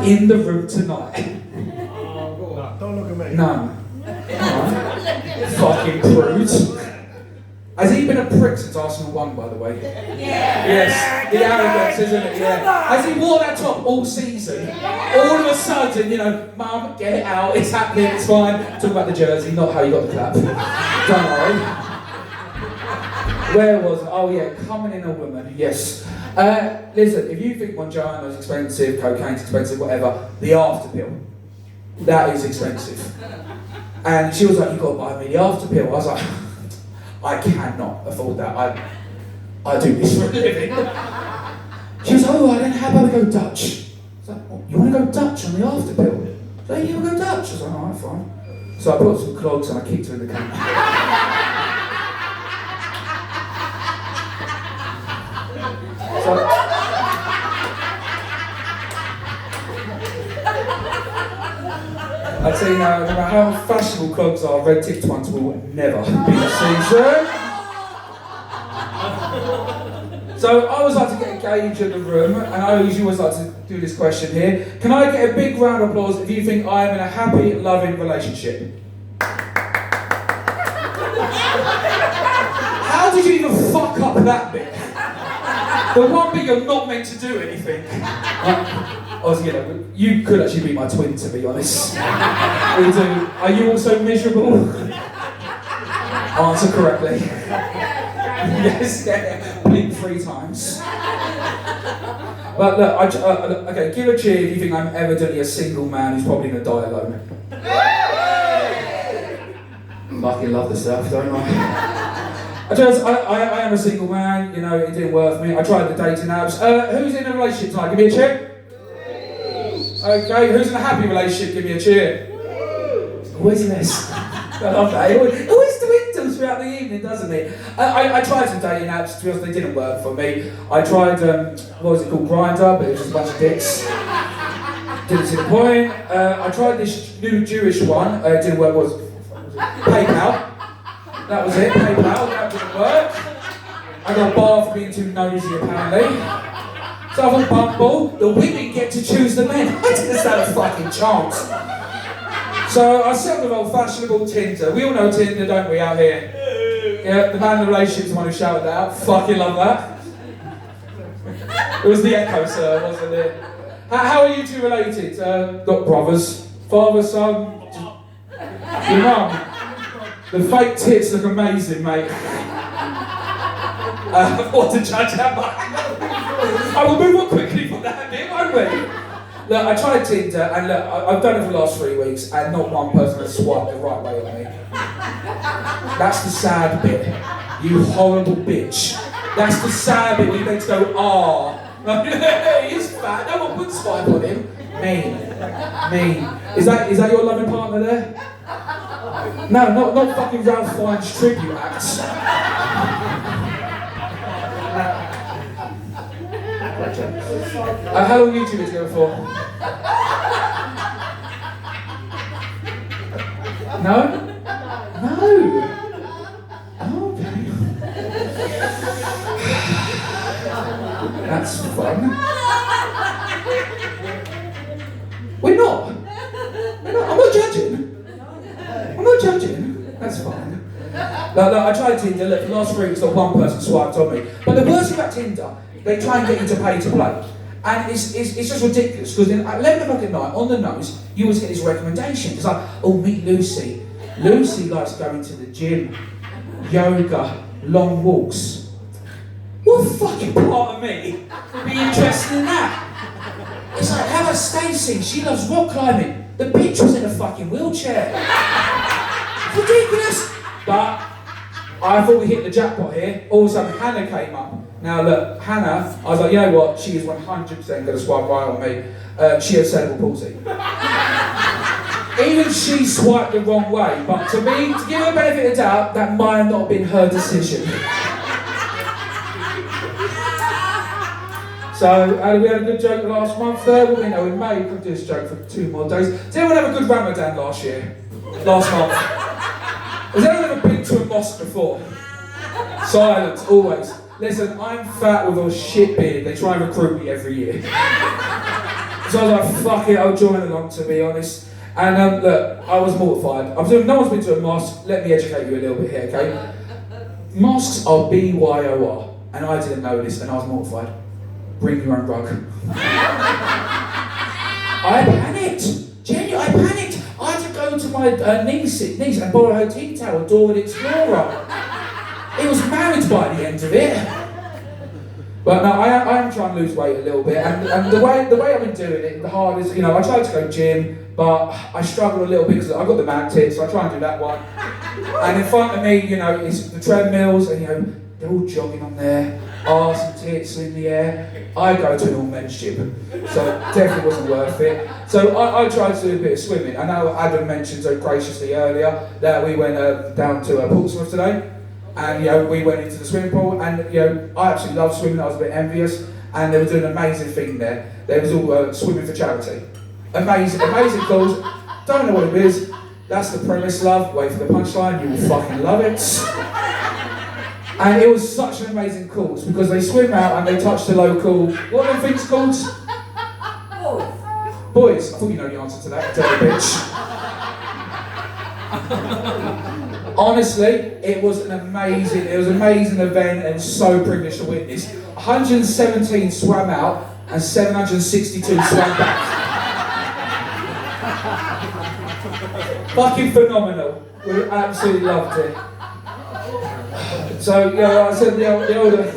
in the room tonight? No, don't look at me. None. Fucking prude. Has he been a prick since Arsenal won, by the way? Yes. The arrogance, isn't it? Yeah. Has he wore that top all season? All of a sudden, you know, Mum, get it out, it's happening, it's fine. Talk about the jersey, not how you got the clap. Don't worry. Where was it? Oh yeah, coming in a woman, yes. Listen, if you think Monjano is expensive, cocaine's expensive, whatever, the after pill, that is expensive. And she was like, you've got to buy me the after pill. I was like, I cannot afford that. I do this for a living. She was like, oh, then how about we go Dutch? I was like, well, you want to go Dutch on the after pill? I was like, yeah, we'll go Dutch. I was like, alright, fine. So I put some clogs and I kicked her in the cunt. So, I'd say now, no matter how fashionable clogs are, red tipped ones will never be the season. So I always like to get a gauge of the room, and I usually always like to do this question here. Can I get a big round of applause if you think I am in a happy, loving relationship? How did you even fuck up that bit? The one bit you're not meant to do anything. You could actually be my twin, to be honest. We do. Are you also miserable? Answer correctly. Yes, yeah. Blink 3 times. But look, okay, give a cheer if you think I'm evidently a single man who's probably going to die alone. Fucking love the stuff, don't I? I am a single man, you know, it didn't work for me. I tried the dating apps. Who's in a relationship tonight? Give me a cheer. Okay, who's in a happy relationship? Give me a cheer. Always less. I love that. It always dwindles throughout the evening, doesn't it? I tried some dating apps, to be honest, they didn't work for me. I tried, what was it called, Grindr, but it was just a bunch of dicks. Didn't see the point. I tried this new Jewish one, it didn't work, what was it? PayPal. That was it, PayPal, that didn't work. I got a bar for being too nosy, apparently. So I thought, Bumble, the women get to choose the men. I didn't stand a fucking chance. So I settled with old-fashionable Tinder. We all know Tinder, don't we, out here? Yeah, the man in the relationship's the one who shouted that out. Fucking love that. It was the echo, sir, wasn't it? How are you two related? Got brothers? Father, son? Your mum? The fake tits look amazing, mate. What to judge am I will move on quickly from that bit, won't we? Look, I tried Tinder, and look, I've done it for the last 3 weeks, and not one person has swiped the right way on me. That's the sad bit. You horrible bitch. That's the sad bit where you need to go, he is fat, no one would swipe on him. Mean. Is that your loving partner there? No, not fucking Ralph Fiennes tribute acts. How long have you two been together for? No? No? Oh, okay. That's fun. We're not. I'm not judging. That's fine. No, I tried Tinder. Look, the last 3 weeks, not one person swiped on me. But the worst thing about Tinder, they try and get you to pay to play. And it's just ridiculous, because at 11 o'clock at night, on the nose, you always get these recommendations. It's like, oh, meet Lucy. Lucy likes going to the gym, yoga, long walks. What fucking part of me would be interested in that? It's like, how about Stacey? She loves rock climbing. The bitch was in a fucking wheelchair. It's ridiculous. But I thought we hit the jackpot here. All of a sudden, Hannah came up. Now look, Hannah, I was like, you know what? She is 100% going to swipe right on me. She has cerebral palsy. Even she swiped the wrong way, but to me, to give her the benefit of the doubt, that might have not been her decision. So, we had a good joke last month there. Well, you know, we may could do this joke for 2 more days. Did anyone have a good Ramadan last month? Has anyone ever been to a mosque before? Silence, always. Listen, I'm fat with a shit beard. They try and recruit me every year. So I was like, fuck it, I'll join along, to be honest. And look, I was mortified. I presume no one's been to a mosque. Let me educate you a little bit here, okay? Mosques are BYOR, and I didn't know this, and I was mortified. Bring your own rug. I panicked. Genuinely, I panicked. I had to go to my niece and borrow her tea towel, Dora the Explorer. He was married by the end of it. But no, I am trying to lose weight a little bit, and the way I've been doing it, the hardest, you know, I tried to go gym, but I struggle a little bit because I've got the man tits, so I try and do that one. And in front of me, you know, is the treadmills, and you know, they're all jogging on there, arse and tits in the air. I go to an all-men's gym, so it definitely wasn't worth it. So I tried to do a bit of swimming. I know Adam mentioned so graciously earlier that we went down to Portsmouth today. And you know, we went into the swimming pool, and you know, I absolutely love swimming. I was a bit envious, and they were doing an amazing thing there. They was all swimming for charity. Amazing cause. Don't know what it is. That's the premise, love. Wait for the punchline. You will fucking love it. And it was such an amazing cause because they swim out and they touch the local. What are them things called? Boys. I thought you know the answer to that, dirty bitch. Honestly, it was an amazing event and so privileged to witness. 117 swam out and 762 swam back. Fucking phenomenal. We absolutely loved it. So, yeah, I said the older...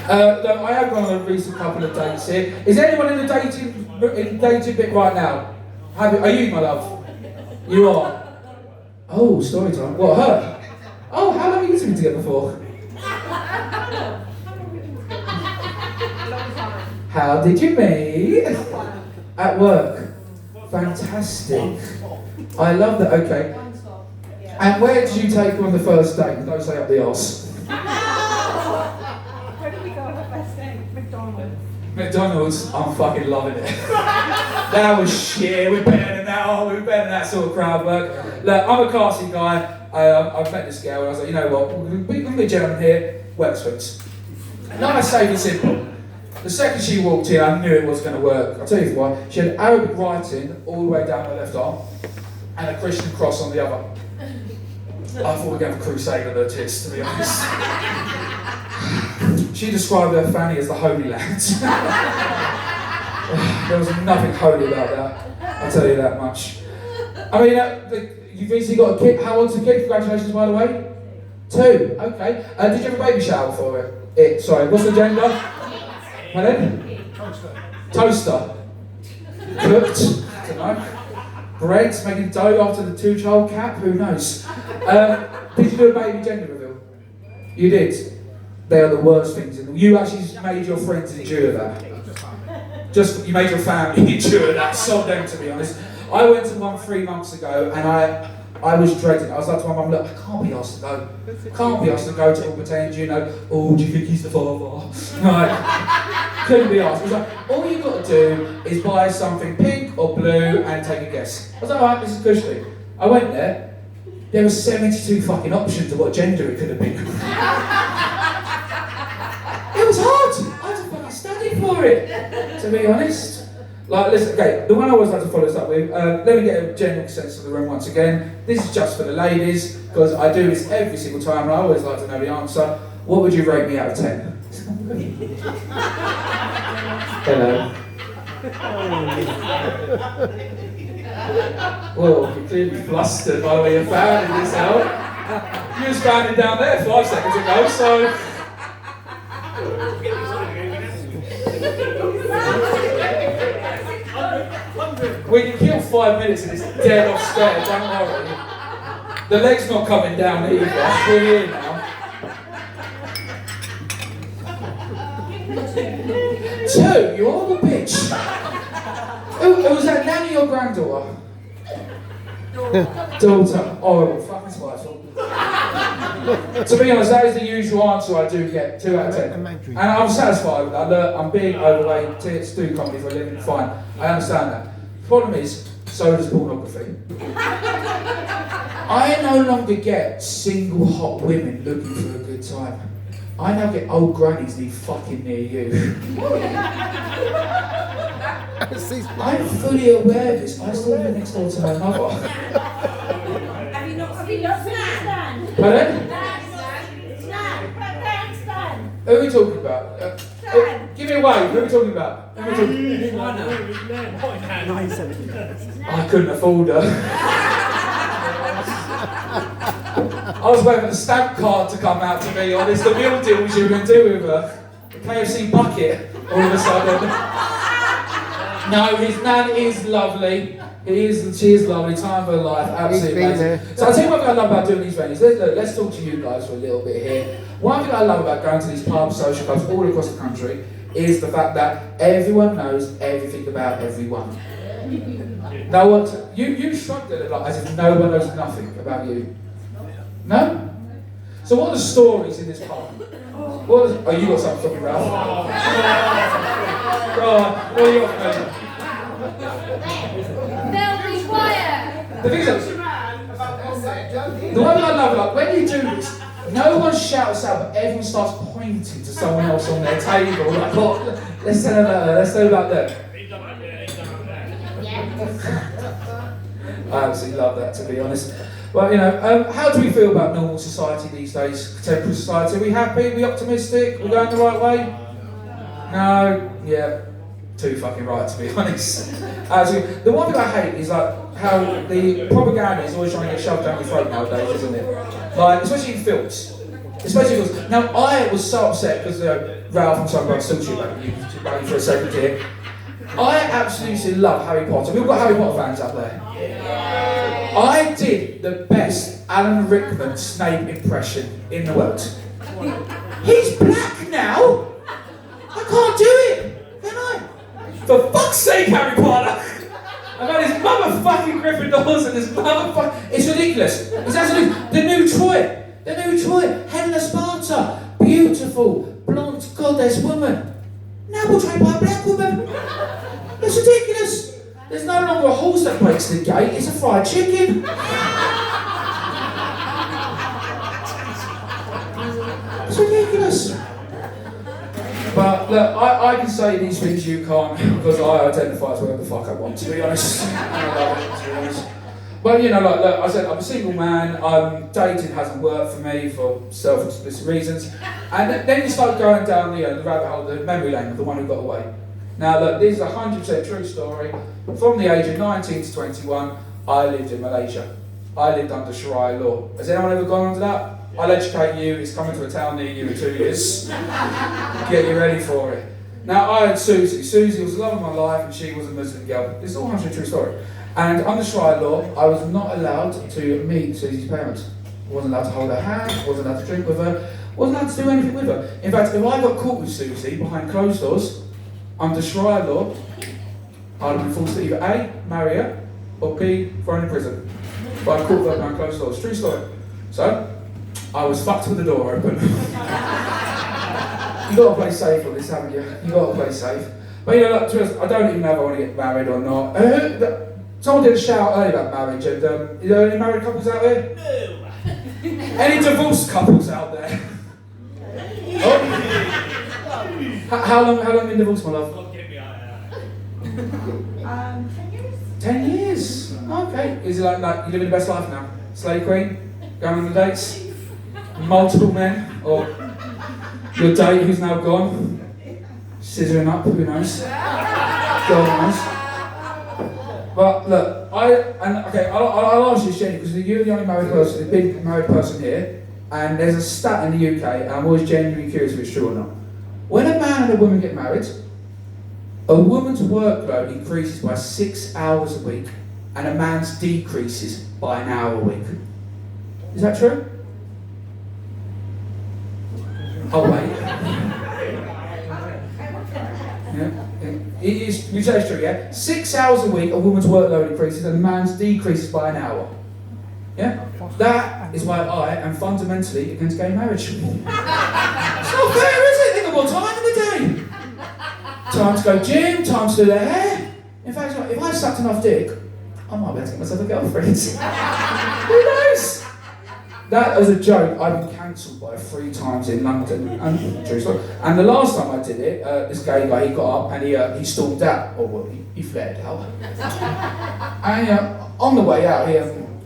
No, I have gone on a recent couple of dates here. Is anyone in the dating bit right now? Are you, my love? You are? Oh, story time. What, her? Oh, how long have you been together for? How did you meet? At work. Fantastic. I love that, okay. And where did you take her on the first date? Don't say up the arse. Where did we go on the first date? McDonald's. McDonald's, I'm fucking loving it. That was shit, we're better than that, we're better than that sort of crowd work. Look, I'm a casting guy, I've met this girl and I was like, you know what, we're going to be a gentleman here, Wexfords. Nice, safe and simple. The second she walked in, I knew it was going to work. I'll tell you why. She had Arabic writing all the way down her left arm and a Christian cross on the other. I thought we were going to have a crusade on her tits, to be honest. She described her fanny as the Holy Land. There was nothing holy about that, I'll tell you that much. I mean, you've recently got a kid. How old's the kid? Congratulations, by the way. 2, okay. Did you have a baby shower for it? Sorry, what's the gender? Pardon? Toaster. Cooked? I don't know. Bread, making dough after the 2-child cap? Who knows? Did you do a baby gender reveal? You did. They are the worst things in the world. You actually made your friends endure that. Just, you made your family endure that. So them, to be honest. I went to one 3 months ago and I was dreading it. I was like to my mum, look, I can't be asked to go. Can't be asked to go to all pretend, you know, oh, do you think he's the father? Like, couldn't be asked. It was like, all you've got to do is buy something pink or blue and take a guess. I was like, alright, this is cushy. I went there, there were 72 fucking options of what gender it could have been. It was hard. I had to fucking study for it, to be honest. Like, listen, okay, the one I always like to follow this up with, let me get a general sense of the room once again. This is just for the ladies, because I do this every single time and I always like to know the answer. What would you rate me out of 10? Hello. Well, you're clearly flustered by the way you're fanning this out. You were standing down there 5 seconds ago, so... We can kill 5 minutes and it's dead off square, don't worry. The leg's not coming down either, we're here now. 2, you horrible bitch. Who was that, nanny or granddaughter? Daughter. Horrible, fucking spiteful. To be honest, that is the usual answer I do get, 2 out of 10. And I'm satisfied with that. Look, I'm big, overweight, tits, do comedy for a living, fine. I understand that. Problem is, so does pornography. I no longer get single hot women looking for a good time. I now get old grannies need fucking near you. I'm fully aware of this. I still live next door to my mother. Have you not seen Stan? Pardon? Stan! Stan! Who are we talking about? Give me a wave. Who are we talking about? Who are we talking I couldn't afford her. I was waiting for the stamp card to come out, to be honest. The meal deals you were going to do with her. The KFC bucket, all of a sudden. No, his nan is lovely. She is lovely. Time of her life, absolutely amazing. So I'll tell you what I love about doing these venues. Let's talk to you guys for a little bit here. One thing I love about going to these pubs, social clubs all across the country is the fact that everyone knows everything about everyone. No one, you shrugged it a lot as if no one knows nothing about you. No? So what are the stories in this pub? Oh, you got something talking about. What are you got? They'll be quiet. The thing is, the one thing I love, like, when you do this, no one shouts out, but everyone starts pointing to someone else on their table. Like, oh, let's tell about that, let's tell about that. I absolutely love that, to be honest. Well, how do we feel about normal society these days? Contemporary society? Are we happy? Are we optimistic? Are we going the right way? No? Yeah. Too fucking right, to be honest. The one thing I hate is like how the propaganda is always trying to get shoved down your throat nowadays, isn't it? Like, especially in films. Especially because, now I was so upset because Ralph from Sunbright Sushi back for a second here. I absolutely love Harry Potter. We've got Harry Potter fans out there. I did the best Alan Rickman Snape impression in the world. He's black now. I can't do it, can I? For fuck's sake, Harry Potter! I've had his motherfucking Gryffindors and his motherfucking... It's ridiculous. It's absolutely... The new Troy, Helena Sparta, beautiful, blonde goddess woman. Now portrayed by a black woman. It's ridiculous. There's no longer a horse that breaks the gate, it's a fried chicken. It's ridiculous. But look, I can say these things you can't, because I identify as whatever the fuck I want, to be honest. And I love it, to be honest. But look, I said I'm a single man, dating hasn't worked for me for self-explicit reasons. And then you start going down the rabbit hole, the memory lane of the one who got away. Now look, this is a 100% true story. From the age of 19 to 21, I lived in Malaysia. I lived under Sharia law. Has anyone ever gone under that? I'll educate you, it's coming to a town near you in 2 years. Get you ready for it. Now I had Susie. Susie was the love of my life and she was a Muslim girl. This is all 100% true story. And under Sharia law, I was not allowed to meet Susie's parents. I wasn't allowed to hold her hand, wasn't allowed to drink with her, wasn't allowed to do anything with her. In fact, if I got caught with Susie behind closed doors, under Sharia law, I'd have been forced to either A, marry her, or B, thrown in prison. But I caught her behind closed doors. True story. So, I was fucked with the door open. You got to play safe on this, haven't you? You got to play safe. But to be honest, I don't even know if I want to get married or not. Someone did a shout earlier about marriage, and are there any married couples out there? No. Any divorced couples out there? Oh. How long been divorced, my love? 10 years. 10 years? Okay. Is it like you living the best life now? Slay queen? Going on the dates? Multiple men? Or your date who's now gone? Scissoring up, who knows? God knows. But look, I'll ask you, Jenny, because you're the only married person, the big married person here, and there's a stat in the UK, and I'm always genuinely curious if it's true or not. When a man and a woman get married, a woman's workload increases by 6 hours a week, and a man's decreases by an hour a week. Is that true? Oh wait. Yeah. You say it's true, yeah? 6 hours a week, a woman's workload increases, and a man's decreases by an hour. Yeah? That is why I am fundamentally against gay marriage. It's not fair, is it? They've got more time in the day. Time to go gym, time to do their hair. In fact, if I sucked enough dick, I might be able to get myself a girlfriend. Who knows? That was a joke. I've been cancelled by 3 times in London. And the last time I did it, this gay guy, he got up and he stormed out. Or well, he flared out. And on the way out,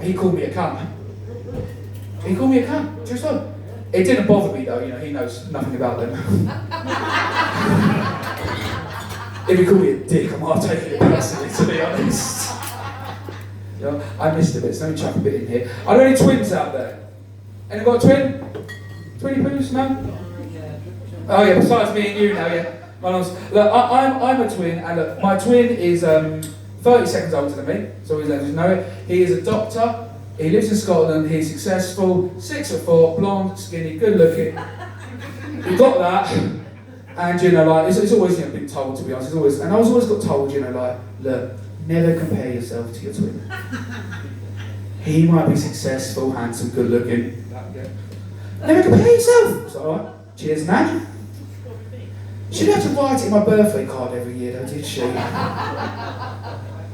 he called me a cunt. He called me a cunt. True story. It didn't bother me though, he knows nothing about them. If he called me a dick, I might have taken it personally, to be honest. I missed a bit, so let me chuck a bit in here. Are there any twins out there? Anyone got a twin? Twinny poos? No? Oh yeah, besides me and you now, yeah. Look, I'm a twin, and look, my twin is 30 seconds older than me, so he's letting us know it. He is a doctor, he lives in Scotland, he's successful, 6'4", blonde, skinny, good looking. He got that, and it's always been told, to be honest, and I was always got told, look, never compare yourself to your twin. He might be successful, handsome, good looking. Never compare yourself. It's alright. Cheers, Nan. She didn't have to write it in my birthday card every year, though, did she?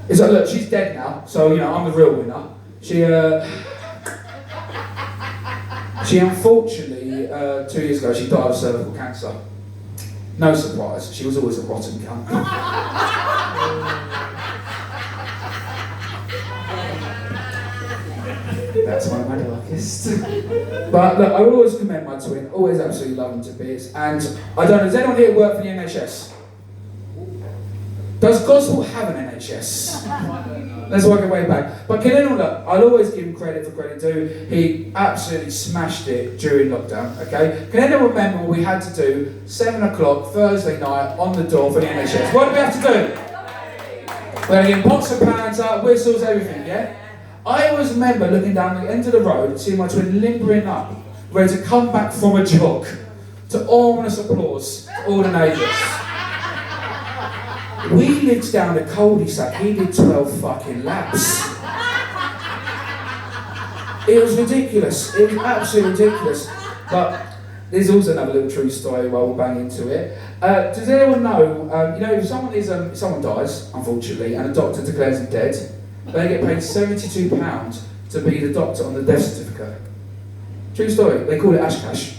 It's like, look, she's dead now, so I'm the real winner. She unfortunately 2 years ago she died of cervical cancer. No surprise. She was always a rotten cunt. That's one of my darkest. But look, I will always commend my twin, always absolutely love him to bits. And I don't know, does anyone here work for the NHS? Does Goswell have an NHS? Let's work our way back. But can anyone look, I'll always give him credit for credit due. He absolutely smashed it during lockdown, okay? Can anyone remember what we had to do 7 o'clock Thursday night on the door for the NHS? What did we have to do? We're going to get pots and pans out, whistles, everything, yeah? I always remember looking down the end of the road, seeing my twin limpering up, ready to come back from a jog, to ominous applause to all the neighbours. We lived down the cul-de-sac, he did 12 fucking laps. It was ridiculous, it was absolutely ridiculous. But there's also another little true story while we'll bang into it. Does anyone know, if someone dies, unfortunately, and a doctor declares him dead, they get paid £72 to be the doctor on the death certificate. True story, they call it ash cash.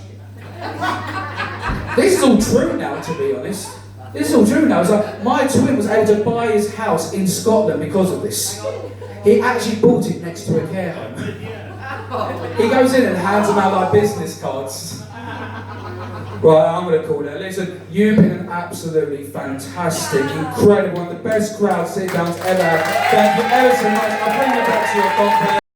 This is all true now, to be honest. This is all true now. It's like, my twin was able to buy his house in Scotland because of this. He actually bought it next to a care home. He goes in and hands them out like business cards. Right, I'm going to call it. Listen, you've been an absolutely fantastic, incredible, one of the best crowd sit-downs ever. Thank you ever so much. I'll bring you back to your company.